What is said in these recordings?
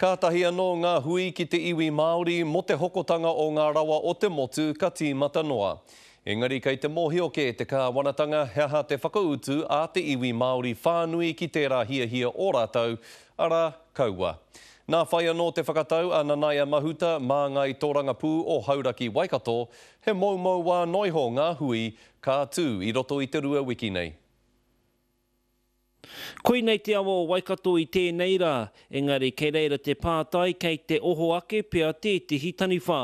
Kātahi anō ngā hui ki te iwi Māori mo te hokotanga o ngā rawa o te motu ka tīmata noa. Engari kei te mōhioke te kāwanatanga he aha te whakautu a te iwi Māori whānui ki tērā hia o rātou, ara kaua. Nā whai anō te whakatau a Nanaia Mahuta mā ngai tōrangapū o Hauraki Waikato, he maumau wā noiho ngā hui kā tū i roto i te rua wiki nei. Koinei te awa o Waikato i tēnei rā, engari kei reira te pātai kei te oho ake pea tētihi taniwhā.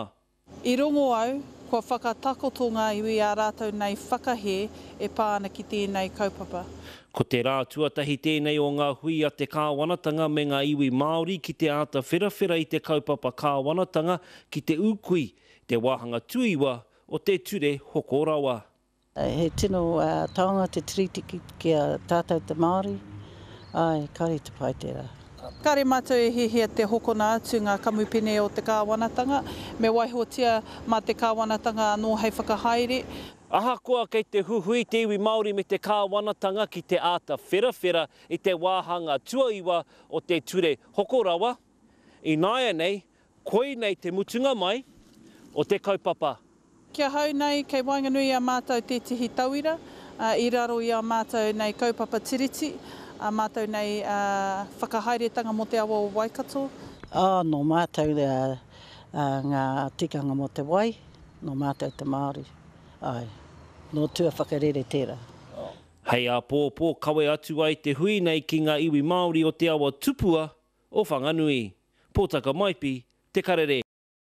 I rongo au, kua whakatakoto ngā iwi a rātou nei whakahe e pāna ki tēnei kaupapa. Ko te rā tuatahi tēnei o ngā hui a te kāwanatanga me ngā iwi Māori ki te āta whirawhira i te kaupapa kāwanatanga ki te ukui, te wāhanga tuiwa o te ture hokorawa. He tino taonga te tiriti ki a tātou te Māori, ai, kare te pai tērā. Kare mātou e hihia te hokona atu ngā kamupene o te kāwanatanga, me waihotia mā te kāwanatanga anō hei whakahaere. Ahakoa kei te huhui te iwi Māori me te kāwanatanga ki te āta whirawhira i te wāhanga tuaiwa o te ture hokorawa. I nāia nei, koinei te mutunga mai o te kaupapa. Kia hau nei, kei wainganui a mātou tētihi tauira, i raro i a mātou nei kaupapa tiriti, a mātou nei whakahaeretanga mo te awa o Waikato. No mātou ngā tikanga mo te wai, no mātou te Māori, ai, no tua whakarere tērā. Hei a pōpō kawe atu ai te hui nei ki ngā iwi Māori o te awa tupua o Whanganui. Pōtaka maipi, te karere.